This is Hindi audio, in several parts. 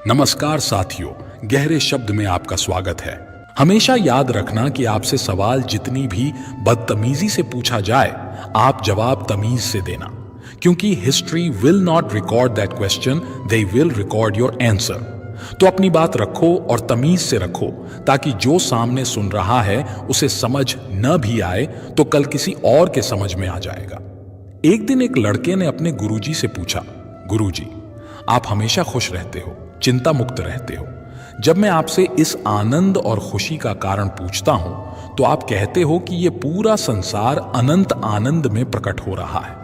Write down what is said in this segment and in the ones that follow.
नमस्कार साथियों, गहरे शब्द में आपका स्वागत है। हमेशा याद रखना कि आपसे सवाल जितनी भी बदतमीजी से पूछा जाए, आप जवाब तमीज से देना, क्योंकि history will not record that question, they will record your answer. तो अपनी बात रखो और तमीज से रखो, ताकि जो सामने सुन रहा है उसे समझ न भी आए तो कल किसी और के समझ में आ जाएगा। एक दिन एक लड़के ने अपने गुरुजी से पूछा, गुरुजी, आप हमेशा खुश रहते हो, चिंता मुक्त रहते हो। जब मैं आपसे इस आनंद और खुशी का कारण पूछता हूं तो आप कहते हो कि यह पूरा संसार अनंत आनंद में प्रकट हो रहा है,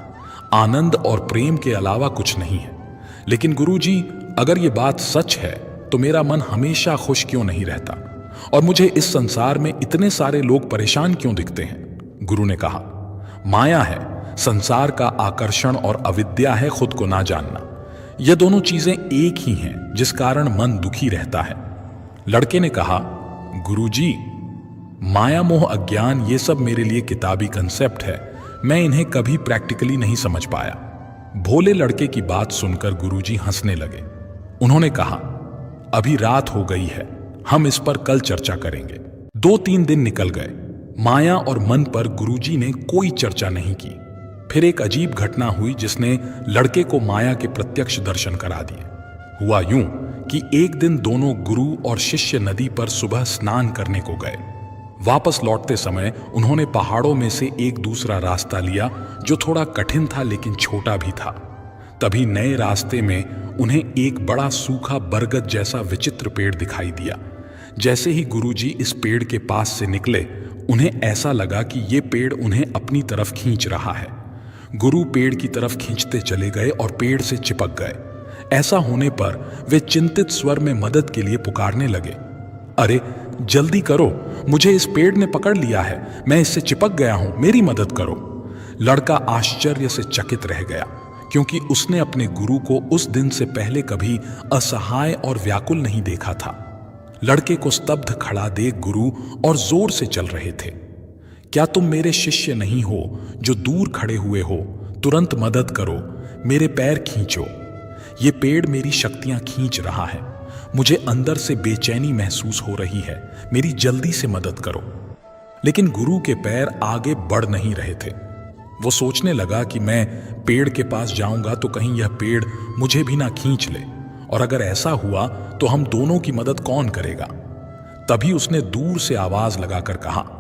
आनंद और प्रेम के अलावा कुछ नहीं है। लेकिन गुरुजी, अगर ये बात सच है तो मेरा मन हमेशा खुश क्यों नहीं रहता और मुझे इस संसार में इतने सारे लोग परेशान क्यों दिखते हैं? गुरु ने कहा, माया है, संसार का आकर्षण, और अविद्या है खुद को ना जानना। ये दोनों चीजें एक ही हैं जिस कारण मन दुखी रहता है। लड़के ने कहा, गुरुजी, माया मोह अज्ञान ये सब मेरे लिए किताबी कंसेप्ट है, मैं इन्हें कभी प्रैक्टिकली नहीं समझ पाया। भोले लड़के की बात सुनकर गुरुजी हंसने लगे। उन्होंने कहा, अभी रात हो गई है, हम इस पर कल चर्चा करेंगे। 2-3 दिन निकल गए। माया और मन पर गुरुजी ने कोई चर्चा नहीं की। फिर एक अजीब घटना हुई जिसने लड़के को माया के प्रत्यक्ष दर्शन करा दिए। हुआ यूं कि एक दिन दोनों गुरु और शिष्य नदी पर सुबह स्नान करने को गए। वापस लौटते समय उन्होंने पहाड़ों में से एक दूसरा रास्ता लिया जो थोड़ा कठिन था लेकिन छोटा भी था। तभी नए रास्ते में उन्हें एक बड़ा सूखा बरगद जैसा विचित्र पेड़ दिखाई दिया। जैसे ही गुरुजी इस पेड़ के पास से निकले, उन्हें ऐसा लगा कि ये पेड़ उन्हें अपनी तरफ खींच रहा है। गुरु पेड़ की तरफ खींचते चले गए और पेड़ से चिपक गए। ऐसा होने पर वे चिंतित स्वर में मदद के लिए पुकारने लगे, अरे जल्दी करो, मुझे इस पेड़ ने पकड़ लिया है, मैं इससे चिपक गया हूं, मेरी मदद करो। लड़का आश्चर्य से चकित रह गया, क्योंकि उसने अपने गुरु को उस दिन से पहले कभी असहाय और व्याकुल नहीं देखा था। लड़के को स्तब्ध खड़ा देख गुरु और जोर से चल रहे थे, क्या तुम मेरे शिष्य नहीं हो जो दूर खड़े हुए हो? तुरंत मदद करो, मेरे पैर खींचो। ये पेड़ मेरी शक्तियां खींच रहा है, मुझे अंदर से बेचैनी महसूस हो रही है, मेरी जल्दी से मदद करो। लेकिन गुरु के पैर आगे बढ़ नहीं रहे थे। वो सोचने लगा कि मैं पेड़ के पास जाऊंगा तो कहीं यह पेड़ मुझे भी ना खींच ले, और अगर ऐसा हुआ तो हम दोनों की मदद कौन करेगा? तभी उसने दूर से आवाज लगाकर कहा,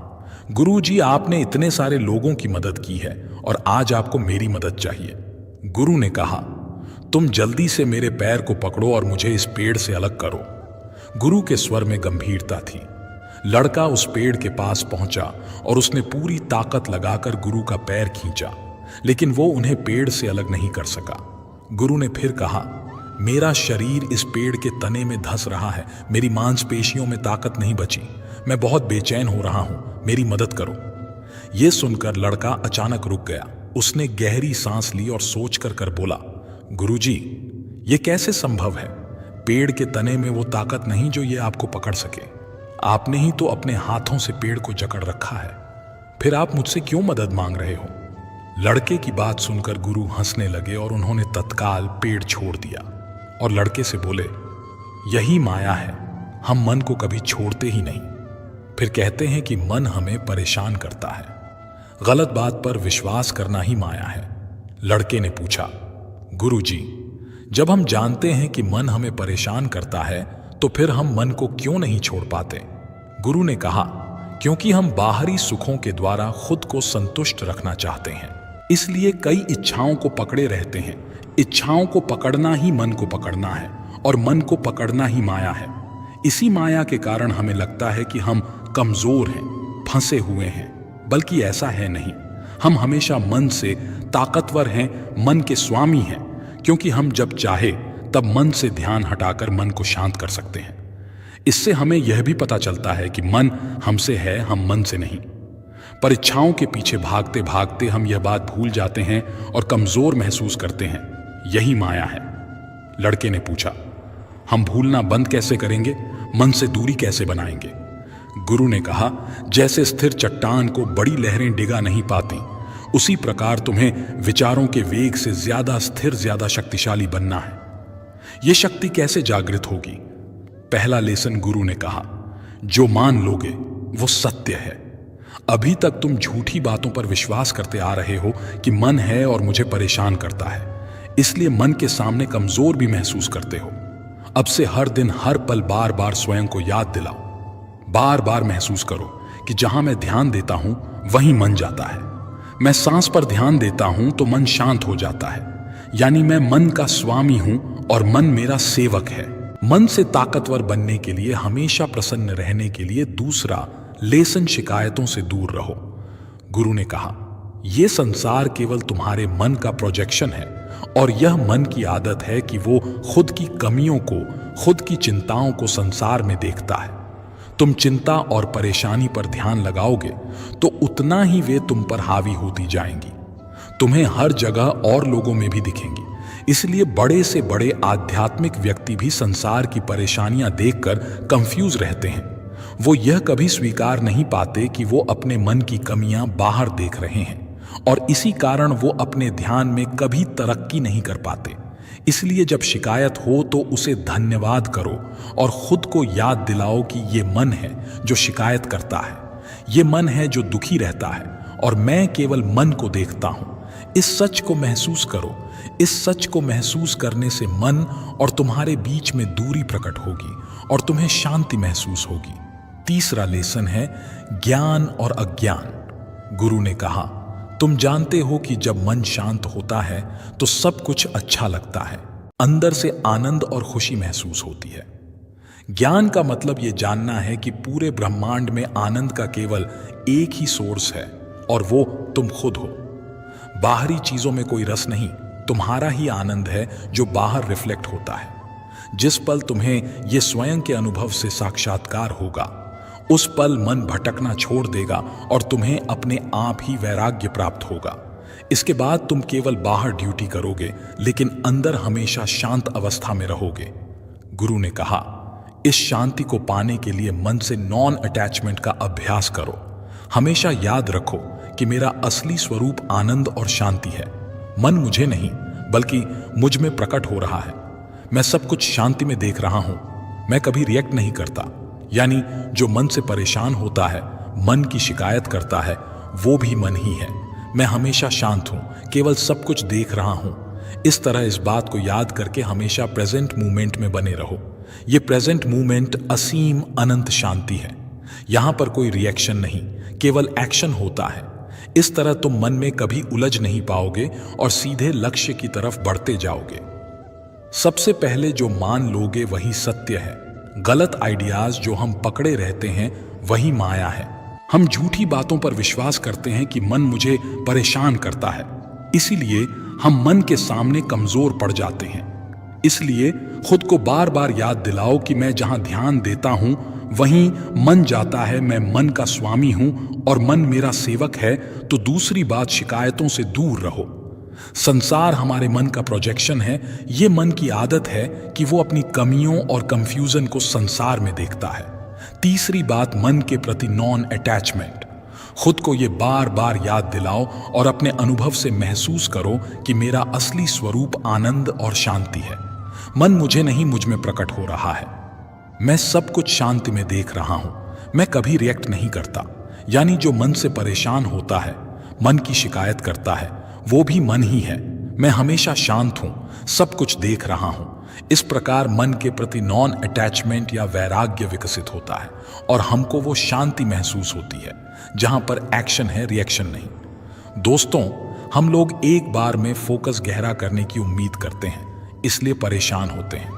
गुरुजी, आपने इतने सारे लोगों की मदद की है और आज आपको मेरी मदद चाहिए। गुरु ने कहा, तुम जल्दी से मेरे पैर को पकड़ो और मुझे इस पेड़ से अलग करो। गुरु के स्वर में गंभीरता थी। लड़का उस पेड़ के पास पहुंचा और उसने पूरी ताकत लगाकर गुरु का पैर खींचा, लेकिन वो उन्हें पेड़ से अलग नहीं कर सका। गुरु ने फिर कहा, मेरा शरीर इस पेड़ के तने में धंस रहा है, मेरी मांसपेशियों में ताकत नहीं बची, मैं बहुत बेचैन हो रहा हूं, मेरी मदद करो। यह सुनकर लड़का अचानक रुक गया। उसने गहरी सांस ली और सोच कर बोला, गुरुजी, ये कैसे संभव है? पेड़ के तने में वो ताकत नहीं जो ये आपको पकड़ सके। आपने ही तो अपने हाथों से पेड़ को जकड़ रखा है, फिर आप मुझसे क्यों मदद मांग रहे हो? लड़के की बात सुनकर गुरु हंसने लगे और उन्होंने तत्काल पेड़ छोड़ दिया और लड़के से बोले, यही माया है, हम मन को कभी छोड़ते ही नहीं। फिर कहते हैं कि मन हमें परेशान करता है, गलत बात पर विश्वास करना ही माया है। लड़के ने पूछा, गुरुजी, जब हम जानते हैं कि मन हमें परेशान करता है तो फिर हम मन को क्यों नहीं छोड़ पाते? गुरु ने कहा, क्योंकि हम बाहरी सुखों के द्वारा खुद को संतुष्ट रखना चाहते हैं, इसलिए कई इच्छाओं को पकड़े रहते हैं। इच्छाओं को पकड़ना ही मन को पकड़ना है और मन को पकड़ना ही माया है। इसी माया के कारण हमें लगता है कि हम कमजोर हैं, फंसे हुए हैं, बल्कि ऐसा है नहीं। हम हमेशा मन से ताकतवर हैं, मन के स्वामी हैं, क्योंकि हम जब चाहे तब मन से ध्यान हटाकर मन को शांत कर सकते हैं। इससे हमें यह भी पता चलता है कि मन हमसे है, हम मन से नहीं। पर इच्छाओं के पीछे भागते भागते हम यह बात भूल जाते हैं और कमजोर महसूस करते हैं। यही माया है। लड़के ने पूछा, हम भूलना बंद कैसे करेंगे? मन से दूरी कैसे बनाएंगे? गुरु ने कहा, जैसे स्थिर चट्टान को बड़ी लहरें डिगा नहीं पाती, उसी प्रकार तुम्हें विचारों के वेग से ज्यादा स्थिर, ज्यादा शक्तिशाली बनना है। ये शक्ति कैसे जागृत होगी? पहला लेसन गुरु ने कहा, जो मान लोगे वो सत्य है। अभी तक तुम झूठी बातों पर विश्वास करते आ रहे हो कि मन है और मुझे परेशान करता है, इसलिए मन के सामने कमजोर भी महसूस करते हो। अब से हर दिन हर पल बार बार स्वयं को याद दिलाओ, बार बार महसूस करो कि जहां मैं ध्यान देता हूं वहीं मन जाता है। मैं सांस पर ध्यान देता हूं तो मन शांत हो जाता है, यानी मैं मन का स्वामी हूं और मन मेरा सेवक है। मन से ताकतवर बनने के लिए, हमेशा प्रसन्न रहने के लिए दूसरा लेसन, शिकायतों से दूर रहो। गुरु ने कहा, यह संसार केवल तुम्हारे मन का प्रोजेक्शन है और यह मन की आदत है कि वो खुद की कमियों को, खुद की चिंताओं को संसार में देखता है। तुम चिंता और परेशानी पर ध्यान लगाओगे तो उतना ही वे तुम पर हावी होती जाएंगी। तुम्हें हर जगह और लोगों में भी दिखेंगी। इसलिए बड़े से बड़े आध्यात्मिक व्यक्ति भी संसार की परेशानियां देखकर कंफ्यूज रहते हैं। वो यह कभी स्वीकार नहीं पाते कि वो अपने मन की कमियां बाहर देख रहे हैं और इसी कारण वो अपने ध्यान में कभी तरक्की नहीं कर पाते। इसलिए जब शिकायत हो तो उसे धन्यवाद करो और खुद को याद दिलाओ कि ये मन है जो शिकायत करता है, ये मन है जो दुखी रहता है और मैं केवल मन को देखता हूं। इस सच को महसूस करो। इस सच को महसूस करने से मन और तुम्हारे बीच में दूरी प्रकट होगी और तुम्हें शांति महसूस होगी। तीसरा लेसन है ज्ञान और अज्ञान। गुरु ने कहा, तुम जानते हो कि जब मन शांत होता है तो सब कुछ अच्छा लगता है, अंदर से आनंद और खुशी महसूस होती है। ज्ञान का मतलब यह जानना है कि पूरे ब्रह्मांड में आनंद का केवल एक ही सोर्स है और वो तुम खुद हो। बाहरी चीजों में कोई रस नहीं, तुम्हारा ही आनंद है जो बाहर रिफ्लेक्ट होता है। जिस पल तुम्हें यह स्वयं के अनुभव से साक्षात्कार होगा, उस पल मन भटकना छोड़ देगा और तुम्हें अपने आप ही वैराग्य प्राप्त होगा। इसके बाद तुम केवल बाहर ड्यूटी करोगे लेकिन अंदर हमेशा शांत अवस्था में रहोगे। गुरु ने कहा, इस शांति को पाने के लिए मन से नॉन अटैचमेंट का अभ्यास करो। हमेशा याद रखो कि मेरा असली स्वरूप आनंद और शांति है। मन मुझे नहीं बल्कि मुझ में प्रकट हो रहा है। मैं सब कुछ शांति में देख रहा हूं। मैं कभी रिएक्ट नहीं करता, यानी जो मन से परेशान होता है, मन की शिकायत करता है, वो भी मन ही है। मैं हमेशा शांत हूं, केवल सब कुछ देख रहा हूं। इस तरह इस बात को याद करके हमेशा प्रेजेंट मूवमेंट में बने रहो। ये प्रेजेंट मूवमेंट असीम अनंत शांति है। यहां पर कोई रिएक्शन नहीं, केवल एक्शन होता है। इस तरह तुम मन में कभी उलझ नहीं पाओगे और सीधे लक्ष्य की तरफ बढ़ते जाओगे। सबसे पहले जो मान लोगे वही सत्य है। गलत आइडियाज जो हम पकड़े रहते हैं वही माया है। हम झूठी बातों पर विश्वास करते हैं कि मन मुझे परेशान करता है, इसीलिए हम मन के सामने कमजोर पड़ जाते हैं। इसलिए खुद को बार बार याद दिलाओ कि मैं जहां ध्यान देता हूं वहीं मन जाता है। मैं मन का स्वामी हूं और मन मेरा सेवक है। तो दूसरी बात, शिकायतों से दूर रहो। संसार हमारे मन का प्रोजेक्शन है। ये मन की आदत है कि वो अपनी कमियों और कंफ्यूजन को संसार में देखता है। तीसरी बात, मन के प्रति नॉन अटैचमेंट। खुद को ये बार बार याद दिलाओ और अपने अनुभव से महसूस करो कि मेरा असली स्वरूप आनंद और शांति है। मन मुझे नहीं, मुझ में प्रकट हो रहा है। मैं सब कुछ शांति में देख रहा हूं। मैं कभी रिएक्ट नहीं करता, यानी जो मन से परेशान होता है, मन की शिकायत करता है, वो भी मन ही है। मैं हमेशा शांत हूं, सब कुछ देख रहा हूं। इस प्रकार मन के प्रति नॉन अटैचमेंट या वैराग्य विकसित होता है और हमको वो शांति महसूस होती है जहां पर एक्शन है, रिएक्शन नहीं। दोस्तों, हम लोग एक बार में फोकस गहरा करने की उम्मीद करते हैं, इसलिए परेशान होते हैं।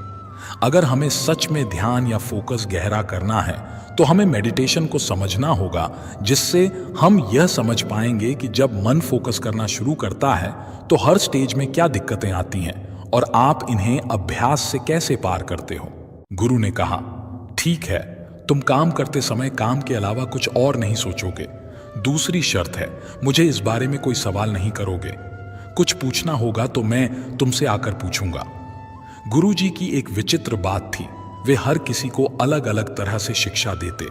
अगर हमें सच में ध्यान या फोकस गहरा करना है तो हमें मेडिटेशन को समझना होगा, जिससे हम यह समझ पाएंगे कि जब मन फोकस करना शुरू करता है तो हर स्टेज में क्या दिक्कतें आती हैं और आप इन्हें अभ्यास से कैसे पार करते हो। गुरु ने कहा, ठीक है, तुम काम करते समय काम के अलावा कुछ और नहीं सोचोगे। दूसरी शर्त है, मुझे इस बारे में कोई सवाल नहीं करोगे। कुछ पूछना होगा तो मैं तुमसे आकर पूछूंगा। गुरु जी की एक विचित्र बात थी, वे हर किसी को अलग अलग तरह से शिक्षा देते।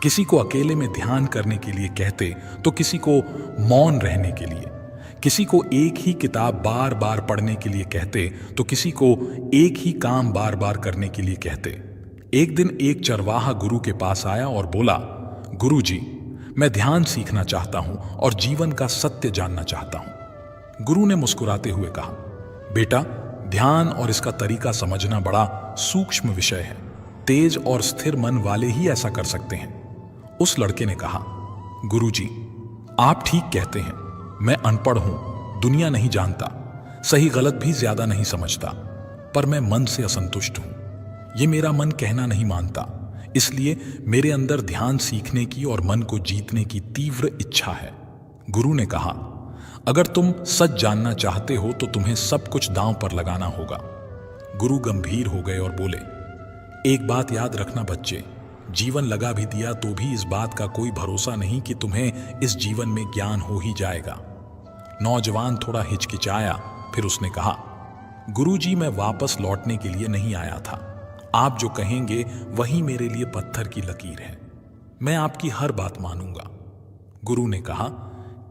किसी को अकेले में ध्यान करने के लिए कहते तो किसी को मौन रहने के लिए, किसी को एक ही किताब बार बार पढ़ने के लिए कहते तो किसी को एक ही काम बार बार करने के लिए कहते। एक दिन एक चरवाहा गुरु के पास आया और बोला, गुरु जी, मैं ध्यान सीखना चाहता हूं और जीवन का सत्य जानना चाहता हूं। गुरु ने मुस्कुराते हुए कहा, बेटा, ध्यान और इसका तरीका समझना बड़ा सूक्ष्म विषय है। तेज और स्थिर मन वाले ही ऐसा कर सकते हैं। उस लड़के ने कहा, गुरुजी, आप ठीक कहते हैं, मैं अनपढ़ हूं, दुनिया नहीं जानता, सही गलत भी ज्यादा नहीं समझता, पर मैं मन से असंतुष्ट हूं। ये मेरा मन कहना नहीं मानता, इसलिए मेरे अंदर ध्यान सीखने की और मन को जीतने की तीव्र इच्छा है। गुरु ने कहा, अगर तुम सच जानना चाहते हो तो तुम्हें सब कुछ दांव पर लगाना होगा। गुरु गंभीर हो गए और बोले, एक बात याद रखना बच्चे, जीवन लगा भी दिया तो भी इस बात का कोई भरोसा नहीं कि तुम्हें इस जीवन में ज्ञान हो ही जाएगा। नौजवान थोड़ा हिचकिचाया, फिर उसने कहा, गुरुजी, मैं वापस लौटने के लिए नहीं आया था। आप जो कहेंगे वही मेरे लिए पत्थर की लकीर है। मैं आपकी हर बात मानूंगा। गुरु ने कहा,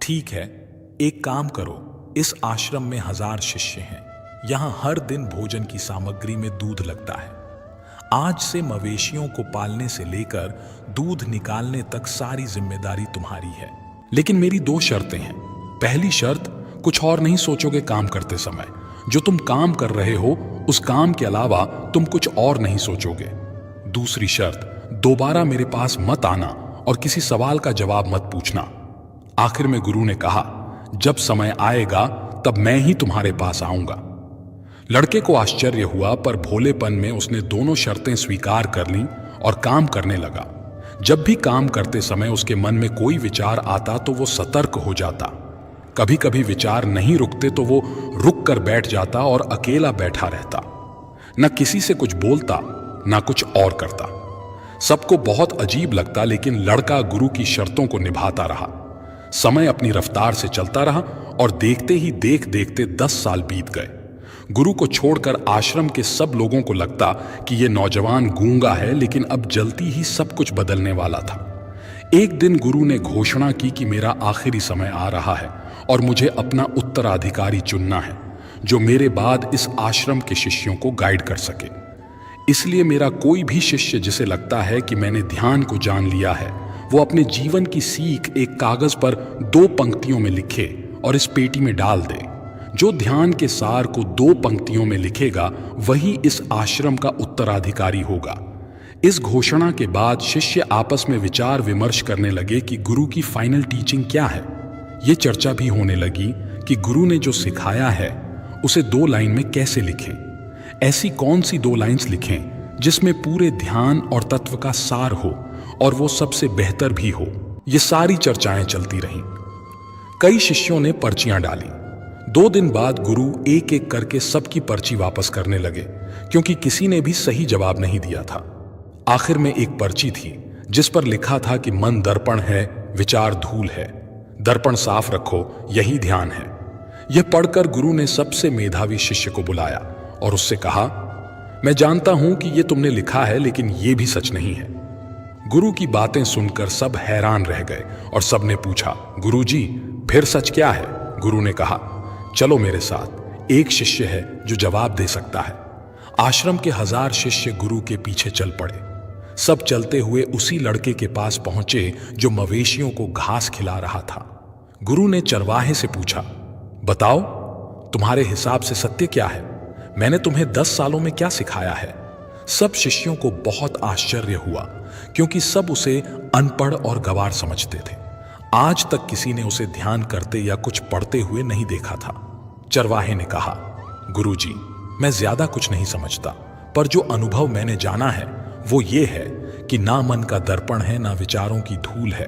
ठीक है, एक काम करो, इस आश्रम में 1000 शिष्य हैं। यहां हर दिन भोजन की सामग्री में दूध लगता है। आज से मवेशियों को पालने से लेकर दूध निकालने तक सारी जिम्मेदारी तुम्हारी है। लेकिन मेरी 2 शर्तें हैं। पहली शर्त, कुछ और नहीं सोचोगे काम करते समय। जो तुम काम कर रहे हो उस काम के अलावा तुम कुछ और नहीं सोचोगे। दूसरी शर्त, दोबारा मेरे पास मत आना और किसी सवाल का जवाब मत पूछना। आखिर में गुरु ने कहा, जब समय आएगा तब मैं ही तुम्हारे पास आऊंगा। लड़के को आश्चर्य हुआ, पर भोलेपन में उसने दोनों शर्तें स्वीकार कर लीं और काम करने लगा। जब भी काम करते समय उसके मन में कोई विचार आता तो वो सतर्क हो जाता। कभी कभी विचार नहीं रुकते तो वो रुक कर बैठ जाता और अकेला बैठा रहता। न किसी से कुछ बोलता, न कुछ और करता। सबको बहुत अजीब लगता, लेकिन लड़का गुरु की शर्तों को निभाता रहा। समय अपनी रफ्तार से चलता रहा और देखते ही देखते 10 साल बीत गए। गुरु को छोड़कर आश्रम के सब लोगों को लगता कि ये नौजवान गूंगा है, लेकिन अब जल्दी ही सब कुछ बदलने वाला था। एक दिन गुरु ने घोषणा की कि मेरा आखिरी समय आ रहा है और मुझे अपना उत्तराधिकारी चुनना है, जो मेरे बाद इस आश्रम के शिष्यों को गाइड कर सके। इसलिए मेरा कोई भी शिष्य जिसे लगता है कि मैंने ध्यान को जान लिया है, वो अपने जीवन की सीख एक कागज पर 2 पंक्तियों में लिखे और इस पेटी में डाल दे। जो ध्यान के सार को 2 पंक्तियों में लिखेगा वही इस आश्रम का उत्तराधिकारी होगा। इस घोषणा के बाद शिष्य आपस में विचार विमर्श करने लगे कि गुरु की फाइनल टीचिंग क्या है। ये चर्चा भी होने लगी कि गुरु ने जो सिखाया है उसे 2 लाइन में कैसे लिखें। ऐसी कौन सी 2 लाइन्स लिखें जिसमें पूरे ध्यान और तत्व का सार हो और वो सबसे बेहतर भी हो। ये सारी चर्चाएं चलती रहीं। कई शिष्यों ने पर्चियां डाली। 2 दिन बाद गुरु एक एक करके सबकी पर्ची वापस करने लगे, क्योंकि किसी ने भी सही जवाब नहीं दिया था। आखिर में एक पर्ची थी जिस पर लिखा था कि मन दर्पण है, विचार धूल है, दर्पण साफ रखो, यही ध्यान है। यह पढ़कर गुरु ने सबसे मेधावी शिष्य को बुलाया और उससे कहा, मैं जानता हूं कि यह तुमने लिखा है, लेकिन यह भी सच नहीं है। गुरु की बातें सुनकर सब हैरान रह गए और सबने पूछा, गुरुजी, फिर सच क्या है? गुरु ने कहा, चलो मेरे साथ, एक शिष्य है जो जवाब दे सकता है। आश्रम के 1000 शिष्य गुरु के पीछे चल पड़े। सब चलते हुए उसी लड़के के पास पहुंचे जो मवेशियों को घास खिला रहा था। गुरु ने चरवाहे से पूछा, बताओ, तुम्हारे हिसाब से सत्य क्या है? मैंने तुम्हें 10 सालों में क्या सिखाया है? सब शिष्यों को बहुत आश्चर्य हुआ, क्योंकि सब उसे अनपढ़ और गंवार समझते थे। आज तक किसी ने उसे ध्यान करते या कुछ पढ़ते हुए नहीं देखा था। चरवाहे ने कहा, गुरुजी, मैं ज्यादा कुछ नहीं समझता, पर जो अनुभव मैंने जाना है वो ये है कि ना मन का दर्पण है, ना विचारों की धूल है।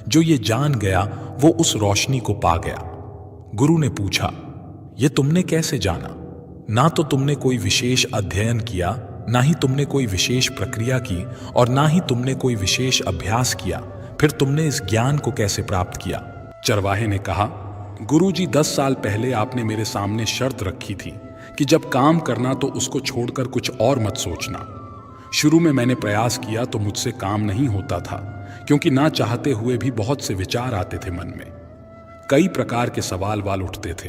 जो ये जान गया वो उस रोशनी को पा गया। गुरु ने पूछा, ये तुमने कैसे जाना? ना तो तुमने कोई विशेष अध्ययन किया, ना ही तुमने कोई विशेष प्रक्रिया की, और ना ही तुमने कोई विशेष अभ्यास किया। फिर तुमने इस ज्ञान को कैसे प्राप्त किया? चरवाहे ने कहा, गुरुजी, 10 साल पहले आपने मेरे सामने शर्त रखी थी कि जब काम करना तो उसको छोड़कर कुछ और मत सोचना। शुरू में मैंने प्रयास किया तो मुझसे काम नहीं होता था, क्योंकि ना चाहते हुए भी बहुत से विचार आते थे मन में। कई प्रकार के सवाल वाल उठते थे।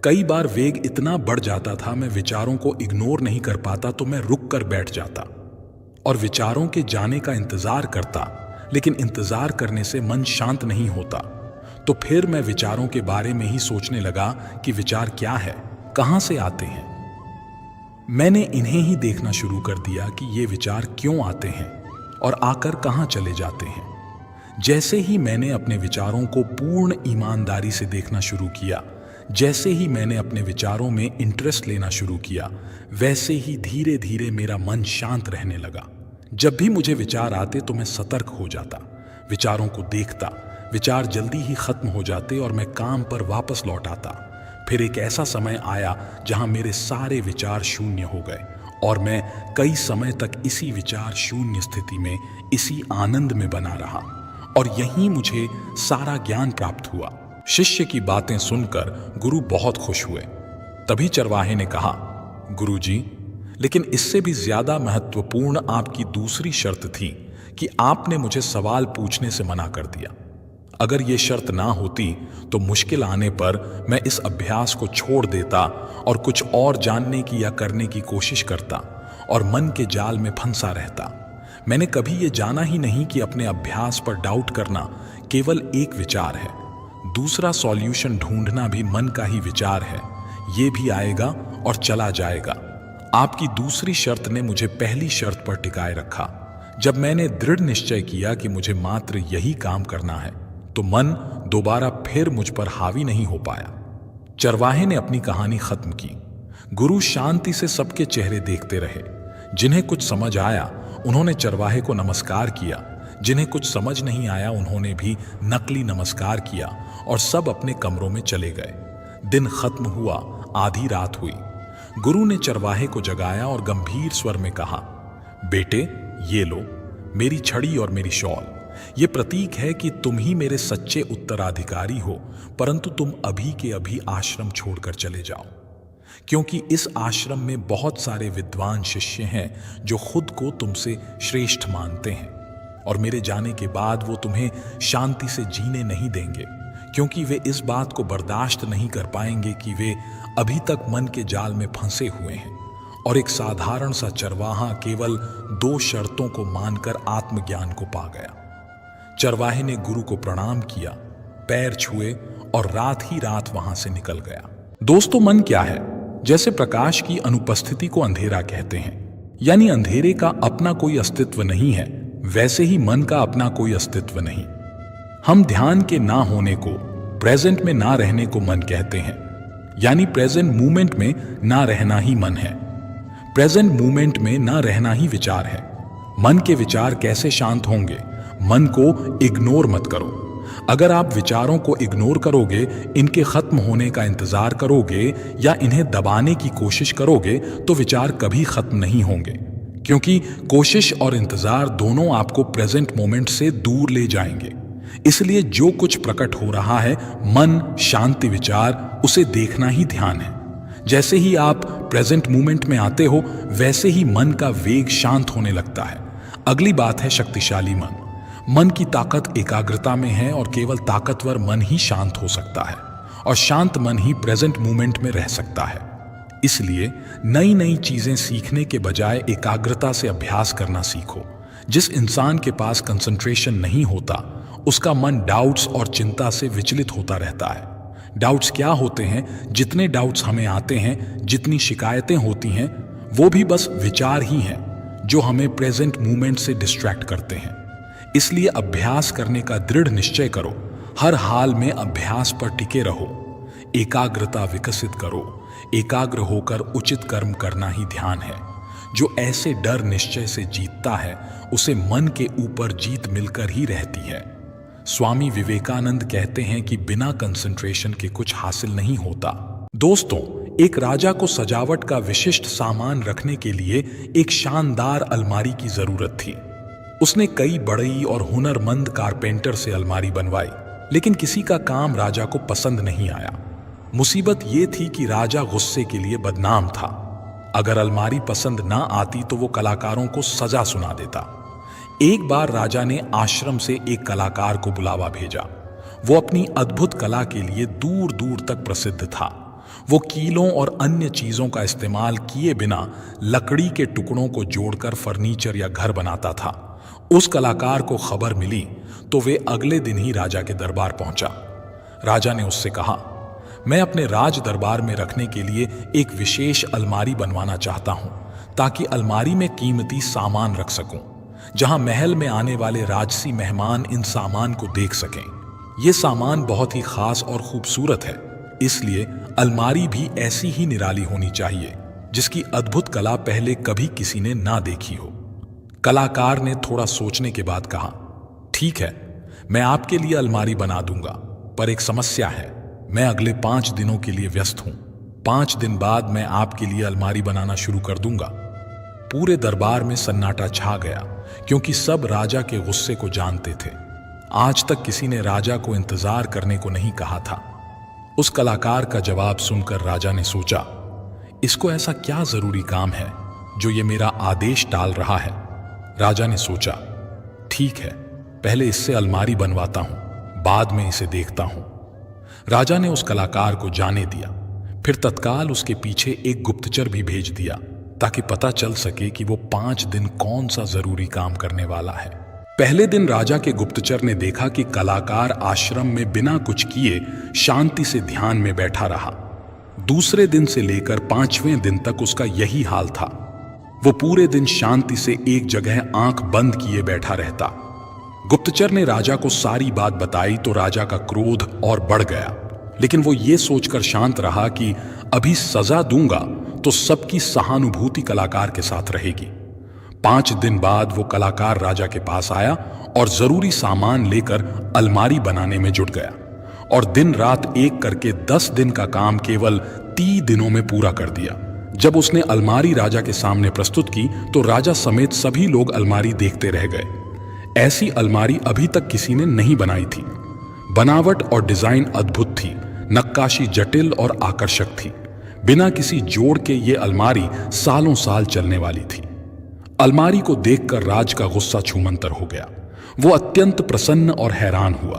कई बार वेग इतना बढ़ जाता था, मैं विचारों को इग्नोर नहीं कर पाता तो मैं रुक कर बैठ जाता और विचारों के जाने का इंतजार करता, लेकिन इंतजार करने से मन शांत नहीं होता। तो फिर मैं विचारों के बारे में ही सोचने लगा कि विचार क्या है, कहां से आते हैं। मैंने इन्हें ही देखना शुरू कर दिया कि ये विचार क्यों आते हैं और आकर कहां चले जाते हैं। जैसे ही मैंने अपने विचारों को पूर्ण ईमानदारी से देखना शुरू किया, जैसे ही मैंने अपने विचारों में इंटरेस्ट लेना शुरू किया, वैसे ही धीरे धीरे मेरा मन शांत रहने लगा। जब भी मुझे विचार आते तो मैं सतर्क हो जाता, विचारों को देखता, विचार जल्दी ही खत्म हो जाते और मैं काम पर वापस लौट आता। फिर एक ऐसा समय आया जहां मेरे सारे विचार शून्य हो गए और मैं कई समय तक इसी विचार शून्य स्थिति में, इसी आनंद में बना रहा और यहीं मुझे सारा ज्ञान प्राप्त हुआ। शिष्य की बातें सुनकर गुरु बहुत खुश हुए। तभी चरवाहे ने कहा, गुरुजी, लेकिन इससे भी ज्यादा महत्वपूर्ण आपकी दूसरी शर्त थी कि आपने मुझे सवाल पूछने से मना कर दिया। अगर ये शर्त ना होती तो मुश्किल आने पर मैं इस अभ्यास को छोड़ देता और कुछ और जानने की या करने की कोशिश करता और मन के जाल में फंसा रहता। मैंने कभी ये जाना ही नहीं कि अपने अभ्यास पर डाउट करना केवल एक विचार है, दूसरा सॉल्यूशन ढूंढना भी मन का ही विचार है। ये भी आएगा और चला जाएगा। आपकी दूसरी शर्त ने मुझे पहली शर्त पर टिकाए रखा। जब मैंने दृढ़ निश्चय किया कि मुझे मात्र यही काम करना है, तो मन दोबारा फिर मुझ पर हावी नहीं हो पाया। चरवाहे ने अपनी कहानी खत्म की। गुरु शांति से सबके चेहरे देखते रहे। जिन्हें कुछ समझ आया उन्होंने चरवाहे को नमस्कार किया, जिन्हें कुछ समझ नहीं आया उन्होंने भी नकली नमस्कार किया और सब अपने कमरों में चले गए। दिन खत्म हुआ, आधी रात हुई। गुरु ने चरवाहे को जगाया और गंभीर स्वर में कहा, बेटे, ये लो मेरी छड़ी और मेरी शॉल। ये प्रतीक है कि तुम ही मेरे सच्चे उत्तराधिकारी हो, परंतु तुम अभी के अभी आश्रम छोड़कर चले जाओ, क्योंकि इस आश्रम में बहुत सारे विद्वान शिष्य हैं जो खुद को तुमसे श्रेष्ठ मानते हैं और मेरे जाने के बाद वो तुम्हें शांति से जीने नहीं देंगे, क्योंकि वे इस बात को बर्दाश्त नहीं कर पाएंगे कि वे अभी तक मन के जाल में फंसे हुए हैं और एक साधारण सा चरवाहा केवल 2 शर्तों को मानकर आत्मज्ञान को पा गया। चरवाहे ने गुरु को प्रणाम किया, पैर छुए और रात ही रात वहां से निकल गया। दोस्तों, मन क्या है? जैसे प्रकाश की अनुपस्थिति को अंधेरा कहते हैं, यानी अंधेरे का अपना कोई अस्तित्व नहीं है, वैसे ही मन का अपना कोई अस्तित्व नहीं। हम ध्यान के ना होने को, प्रेजेंट में ना रहने को मन कहते हैं, यानी प्रेजेंट मूवमेंट में ना रहना ही मन है। प्रेजेंट मूवमेंट में ना रहना ही विचार है। मन के विचार कैसे शांत होंगे? मन को इग्नोर मत करो। अगर आप विचारों को इग्नोर करोगे, इनके खत्म होने का इंतजार करोगे या इन्हें दबाने की कोशिश करोगे, तो विचार कभी खत्म नहीं होंगे, क्योंकि कोशिश और इंतजार दोनों आपको प्रेजेंट मोमेंट से दूर ले जाएंगे। इसलिए जो कुछ प्रकट हो रहा है, मन, शांति, विचार, उसे देखना ही ध्यान है। जैसे ही आप प्रेजेंट मोमेंट में आते हो, वैसे ही मन का वेग शांत होने लगता है। अगली बात है शक्तिशाली मन। मन की ताकत एकाग्रता में है और केवल ताकतवर मन ही शांत हो सकता है और शांत मन ही प्रेजेंट मोमेंट में रह सकता है। इसलिए नई नई चीजें सीखने के बजाय एकाग्रता से अभ्यास करना सीखो। जिस इंसान के पास कंसंट्रेशन नहीं होता, उसका मन डाउट्स और चिंता से विचलित होता रहता है। डाउट्स क्या होते हैं? जितने डाउट्स हमें आते हैं, जितनी शिकायतें होती हैं, वो भी बस विचार ही हैं जो हमें प्रेजेंट मोमेंट से डिस्ट्रैक्ट करते हैं। इसलिए अभ्यास करने का दृढ़ निश्चय करो। हर हाल में अभ्यास पर टिके रहो। एकाग्रता विकसित करो। एकाग्र होकर उचित कर्म करना ही ध्यान है। जो ऐसे डर निश्चय से जीतता है, उसे मन के ऊपर जीत मिलकर ही रहती है। स्वामी विवेकानंद कहते हैं कि बिना कंसंट्रेशन के कुछ हासिल नहीं होता। दोस्तों, एक राजा को सजावट का विशिष्ट सामान रखने के लिए एक शानदार अलमारी की जरूरत थी। उसने कई बड़ई और हुनरमंद कारपेंटर से अलमारी बनवाई, लेकिन किसी का काम राजा को पसंद नहीं आया। मुसीबत ये थी कि राजा गुस्से के लिए बदनाम था। अगर अलमारी पसंद ना आती तो वो कलाकारों को सजा सुना देता। एक बार राजा ने आश्रम से एक कलाकार को बुलावा भेजा। वो अपनी अद्भुत कला के लिए दूर दूर तक प्रसिद्ध था। वो कीलों और अन्य चीजों का इस्तेमाल किए बिना लकड़ी के टुकड़ों को जोड़कर फर्नीचर या घर बनाता था। उस कलाकार को खबर मिली तो वे अगले दिन ही राजा के दरबार पहुंचा। राजा ने उससे कहा, मैं अपने राज दरबार में रखने के लिए एक विशेष अलमारी बनवाना चाहता हूं, ताकि अलमारी में कीमती सामान रख सकूं, जहां महल में आने वाले राजसी मेहमान इन सामान को देख सकें। ये सामान बहुत ही खास और खूबसूरत है, इसलिए अलमारी भी ऐसी ही निराली होनी चाहिए जिसकी अद्भुत कला पहले कभी किसी ने ना देखी हो। कलाकार ने थोड़ा सोचने के बाद कहा, ठीक है, मैं आपके लिए अलमारी बना दूंगा, पर एक समस्या है। मैं अगले 5 दिनों के लिए व्यस्त हूं। 5 दिन बाद मैं आपके लिए अलमारी बनाना शुरू कर दूंगा। पूरे दरबार में सन्नाटा छा गया, क्योंकि सब राजा के गुस्से को जानते थे। आज तक किसी ने राजा को इंतजार करने को नहीं कहा था। उस कलाकार का जवाब सुनकर राजा ने सोचा, इसको ऐसा क्या जरूरी काम है जो ये मेरा आदेश टाल रहा है। राजा ने सोचा, ठीक है, पहले इससे अलमारी बनवाता हूं, बाद में इसे देखता हूं। राजा ने उस कलाकार को जाने दिया, फिर तत्काल उसके पीछे एक गुप्तचर भी भेज दिया, ताकि पता चल सके कि वो 5 दिन कौन सा जरूरी काम करने वाला है। पहले दिन राजा के गुप्तचर ने देखा कि कलाकार आश्रम में बिना कुछ किए शांति से ध्यान में बैठा रहा। दूसरे दिन से लेकर 5वें दिन तक उसका यही हाल था। वो पूरे दिन शांति से एक जगह आंख बंद किए बैठा रहता। गुप्तचर ने राजा को सारी बात बताई तो राजा का क्रोध और बढ़ गया, लेकिन वो ये सोचकर शांत रहा कि अभी सजा दूंगा तो सबकी सहानुभूति कलाकार के साथ रहेगी। 5 दिन बाद वो कलाकार राजा के पास आया और जरूरी सामान लेकर अलमारी बनाने में जुट गया, और दिन रात एक करके 10 दिन का काम केवल 30 दिनों में पूरा कर दिया। जब उसने अलमारी राजा के सामने प्रस्तुत की तो राजा समेत सभी लोग अलमारी देखते रह गए। ऐसी अलमारी अभी तक किसी ने नहीं बनाई थी। बनावट और डिजाइन अद्भुत थी, नक्काशी जटिल और आकर्षक थी। बिना किसी जोड़ के ये अलमारी सालों साल चलने वाली थी। अलमारी को देखकर राज का गुस्सा छूमंतर हो गया। वो अत्यंत प्रसन्न और हैरान हुआ,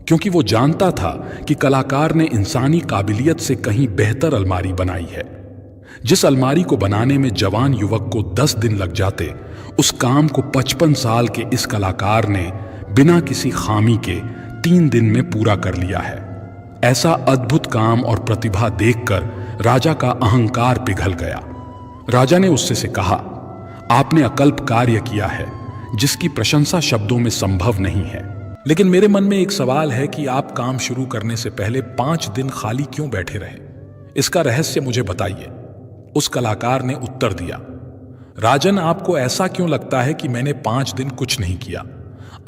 क्योंकि वो जानता था कि कलाकार ने इंसानी काबिलियत से कहीं बेहतर अलमारी बनाई है। जिस अलमारी को बनाने में जवान युवक को 10 दिन लग जाते, उस काम को 55 साल के इस कलाकार ने बिना किसी खामी के 3 दिन में पूरा कर लिया है। ऐसा अद्भुत काम और प्रतिभा देखकर राजा का अहंकार पिघल गया। राजा ने उससे से कहा, आपने अकल्प कार्य किया है जिसकी प्रशंसा शब्दों में संभव नहीं है। लेकिन मेरे मन में एक सवाल है कि आप काम शुरू करने से पहले 5 दिन खाली क्यों बैठे रहे? इसका रहस्य मुझे बताइए। उस कलाकार ने उत्तर दिया, राजन, आपको ऐसा क्यों लगता है कि मैंने 5 दिन कुछ नहीं किया?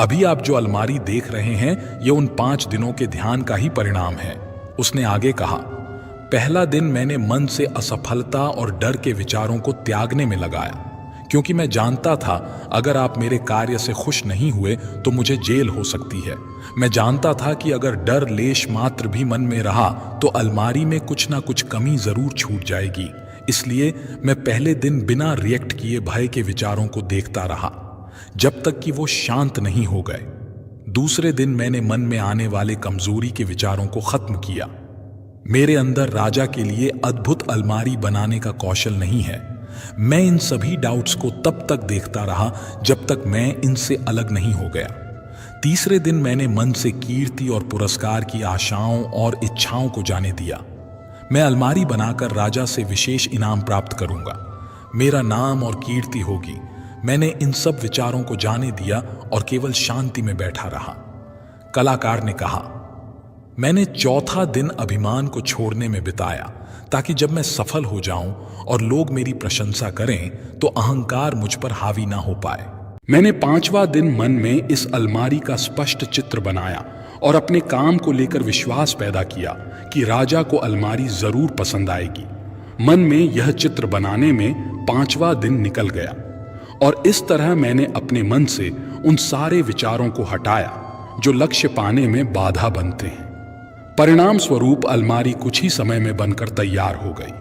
अभी आप जो अलमारी देख रहे हैं, ये उन 5 दिनों के ध्यान का ही परिणाम है। उसने आगे कहा, पहला दिन मैंने मन से असफलता और डर के विचारों को त्यागने में लगाया, क्योंकि मैं जानता था अगर आप मेरे कार्य से खुश नहीं हुए तो मुझे जेल हो सकती है। मैं जानता था कि अगर डर लेश मात्र भी मन में रहा तो अलमारी में कुछ ना कुछ कमी जरूर छूट जाएगी। इसलिए मैं पहले दिन बिना रिएक्ट किए भय के विचारों को देखता रहा, जब तक कि वो शांत नहीं हो गए। दूसरे दिन मैंने मन में आने वाले कमजोरी के विचारों को खत्म किया। मेरे अंदर राजा के लिए अद्भुत अलमारी बनाने का कौशल नहीं है। मैं इन सभी डाउट्स को तब तक देखता रहा जब तक मैं इनसे अलग नहीं हो गया। तीसरे दिन मैंने मन से कीर्ति और पुरस्कार की आशाओं और इच्छाओं को जाने दिया। मैं अलमारी बनाकर राजा से विशेष इनाम प्राप्त करूंगा, मेरा नाम और कीर्ति होगी। मैंने इन सब विचारों को जाने दिया और केवल शांति में बैठा रहा। कलाकार ने कहा, मैंने चौथा दिन अभिमान को छोड़ने में बिताया, ताकि जब मैं सफल हो जाऊं और लोग मेरी प्रशंसा करें तो अहंकार मुझ पर हावी ना हो पाए। मैंने 5वां दिन मन में इस अलमारी का स्पष्ट चित्र बनाया और अपने काम को लेकर विश्वास पैदा किया कि राजा को अलमारी जरूर पसंद आएगी। मन में यह चित्र बनाने में 5वां दिन निकल गया और इस तरह मैंने अपने मन से उन सारे विचारों को हटाया जो लक्ष्य पाने में बाधा बनते हैं। परिणाम स्वरूप अलमारी कुछ ही समय में बनकर तैयार हो गई।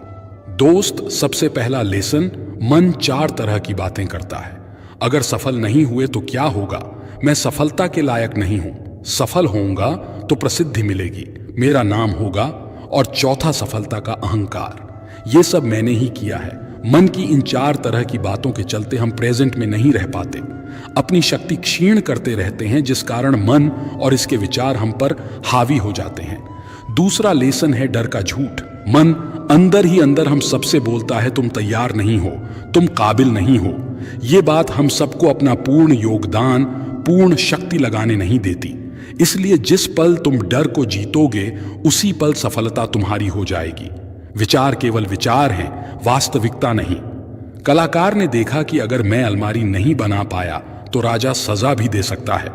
दोस्त, सबसे पहला लेसन, मन 4 तरह की बातें करता है। अगर सफल नहीं हुए तो क्या होगा? मैं सफलता के लायक नहीं हूं। सफल होऊंगा तो प्रसिद्धि मिलेगी, मेरा नाम होगा, और चौथा सफलता का अहंकार। ये सब मैंने ही किया है। मन की इन 4 तरह की बातों के चलते हम प्रेजेंट में नहीं रह पाते, अपनी शक्ति क्षीण करते रहते हैं, जिस कारण मन और इसके विचार हम पर हावी हो जाते हैं। दूसरा लेसन है डर का झूठ। मन अंदर ही अंदर हम सबसे बोलता है, तुम तैयार नहीं हो, तुम काबिल नहीं हो। ये बात हम सबको अपना पूर्ण योगदान, पूर्ण शक्ति लगाने नहीं देती। इसलिए जिस पल तुम डर को जीतोगे, उसी पल सफलता तुम्हारी हो जाएगी। विचार केवल विचार हैं, वास्तविकता नहीं। कलाकार ने देखा कि अगर मैं अलमारी नहीं बना पाया तो राजा सजा भी दे सकता है।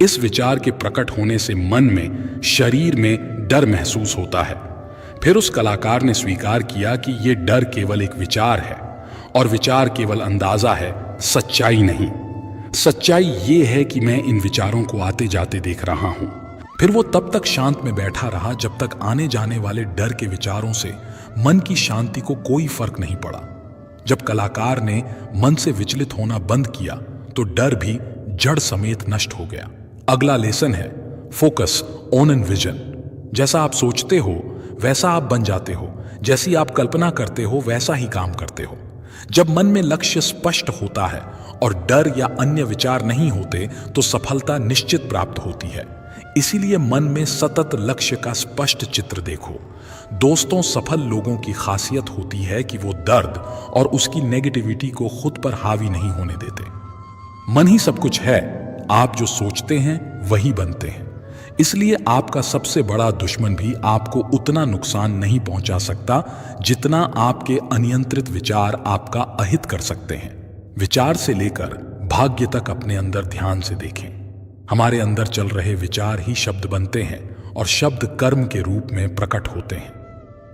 इस विचार के प्रकट होने से मन में, शरीर में डर महसूस होता है। फिर उस कलाकार ने स्वीकार किया कि यह डर केवल एक विचार है, और विचार केवल अंदाजा है, सच्चाई नहीं। सच्चाई ये है कि मैं इन विचारों को आते जाते देख रहा हूं। फिर वो तब तक शांत में बैठा रहा जब तक आने जाने वाले डर के विचारों से मन की शांति को कोई फर्क नहीं पड़ा। जब कलाकार ने मन से विचलित होना बंद किया तो डर भी जड़ समेत नष्ट हो गया। अगला लेसन है फोकस ऑन एन विजन। जैसा आप सोचते हो वैसा आप बन जाते हो, जैसी आप कल्पना करते हो वैसा ही काम करते हो। जब मन में लक्ष्य स्पष्ट होता है और डर या अन्य विचार नहीं होते तो सफलता निश्चित प्राप्त होती है। इसीलिए मन में सतत लक्ष्य का स्पष्ट चित्र देखो। दोस्तों, सफल लोगों की खासियत होती है कि वो दर्द और उसकी नेगेटिविटी को खुद पर हावी नहीं होने देते। मन ही सब कुछ है, आप जो सोचते हैं वही बनते हैं। इसलिए आपका सबसे बड़ा दुश्मन भी आपको उतना नुकसान नहीं पहुंचा सकता जितना आपके अनियंत्रित विचार आपका अहित कर सकते हैं। विचार से लेकर भाग्य तक अपने अंदर ध्यान से देखें। हमारे अंदर चल रहे विचार ही शब्द बनते हैं और शब्द कर्म के रूप में प्रकट होते हैं।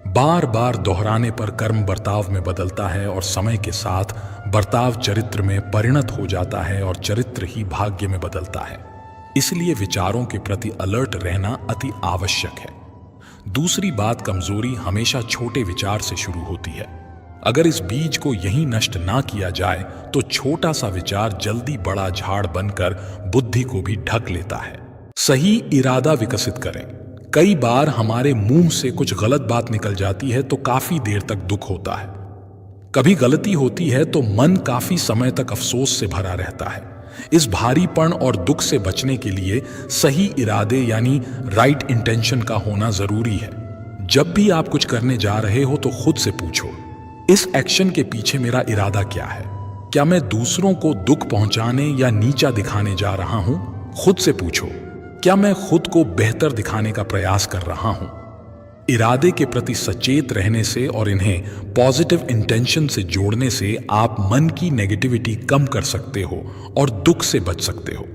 बार बार दोहराने पर कर्म बर्ताव में बदलता है और समय के साथ बर्ताव चरित्र में परिणत हो जाता है और चरित्र ही भाग्य में बदलता है। इसलिए विचारों के प्रति अलर्ट रहना अति आवश्यक है। दूसरी बात, कमजोरी हमेशा छोटे विचार से शुरू होती है। अगर इस बीज को यहीं नष्ट ना किया जाए तो छोटा सा विचार जल्दी बड़ा झाड़ बनकर बुद्धि को भी ढक लेता है। सही इरादा विकसित करें। कई बार हमारे मुंह से कुछ गलत बात निकल जाती है तो काफी देर तक दुख होता है। कभी गलती होती है तो मन काफी समय तक अफसोस से भरा रहता है। इस भारीपन और दुख से बचने के लिए सही इरादे यानी राइट इंटेंशन का होना जरूरी है। जब भी आप कुछ करने जा रहे हो तो खुद से पूछो, इस एक्शन के पीछे मेरा इरादा क्या है? क्या मैं दूसरों को दुख पहुंचाने या नीचा दिखाने जा रहा हूं? खुद से पूछो, क्या मैं खुद को बेहतर दिखाने का प्रयास कर रहा हूं? इरादे के प्रति सचेत रहने से और इन्हें पॉजिटिव इंटेंशन से जोड़ने से आप मन की नेगेटिविटी कम कर सकते हो और दुख से बच सकते हो।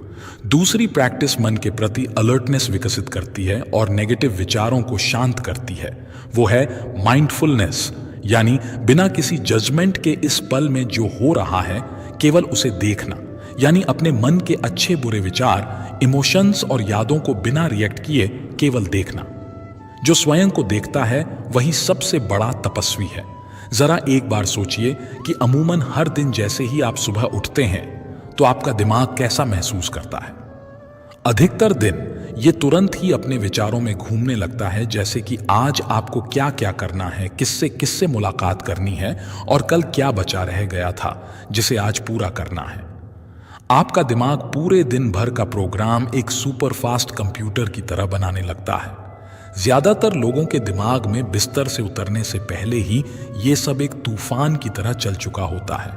दूसरी प्रैक्टिस मन के प्रति अलर्टनेस विकसित करती है और नेगेटिव विचारों को शांत करती है। वो है माइंडफुलनेस, यानी बिना किसी जजमेंट के इस पल में जो हो रहा है केवल उसे देखना, यानी अपने मन के अच्छे बुरे विचार, इमोशंस और यादों को बिना रिएक्ट किए केवल देखना। जो स्वयं को देखता है वही सबसे बड़ा तपस्वी है। जरा एक बार सोचिए कि अमूमन हर दिन जैसे ही आप सुबह उठते हैं तो आपका दिमाग कैसा महसूस करता है। अधिकतर दिन ये तुरंत ही अपने विचारों में घूमने लगता है, जैसे कि आज आपको क्या क्या करना है, किससे किससे मुलाकात करनी है और कल क्या बचा रह गया था जिसे आज पूरा करना है। आपका दिमाग पूरे दिन भर का प्रोग्राम एक सुपर फास्ट कंप्यूटर की तरह बनाने लगता है। ज्यादातर लोगों के दिमाग में बिस्तर से उतरने से पहले ही ये सब एक तूफान की तरह चल चुका होता है,